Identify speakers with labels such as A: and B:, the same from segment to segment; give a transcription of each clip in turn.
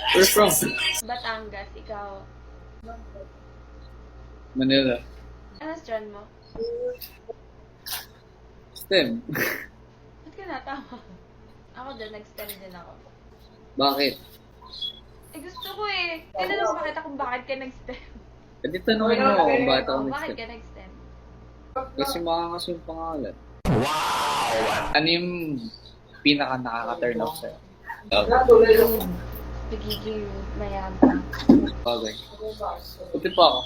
A: Where from?
B: Batangas, ikaw.
A: Manila.
B: Ano strand mo?
A: STEM.
B: Ba't ka natawa? Ako din, nag-STEM din ako.
A: Bakit?
B: Eh gusto ko eh. Tinanong ba kita kung bakit ka nag-STEM?
A: Pwede tanongin mo kung bakit ako
B: Oh, bakit
A: nag-STEM.
B: ka nag-STEM?
A: Kasi makangas yung pangalan. Wow! Ano yung pinaka nakaka-turn off sa'yo?
B: Pagiging mayabang.
A: Bagay. Puti pa ako.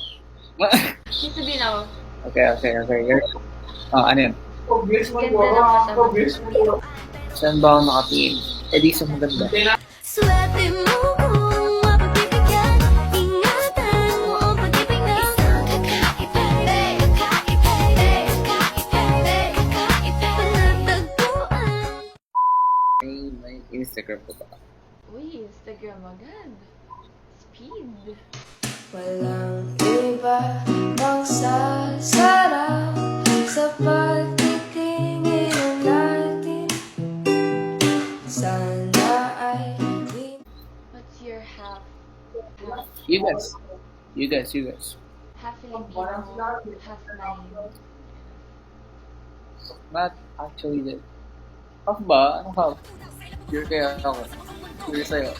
B: Yung sabihin ako,
A: Okay. Ano yun?
B: ganda ng mata mo.
A: Saan ba ako nakatingin? Eh di sa maganda.
C: Swerte mo kung mapapibigyan. Ingatan mo ang pag-ibig na isang kakaiba. Panatagpuan.
A: May Instagram ko ba?
B: Uy, Instagram agad. Speed.
C: Walang iba pang sasarap sa pagtitingin natin. Sana ay di
B: What's your half
A: You guys.
B: half Filipino, half mine?
A: Not actually that. Half ba? Anong half? Pure kaya ako. Pure sa'yo.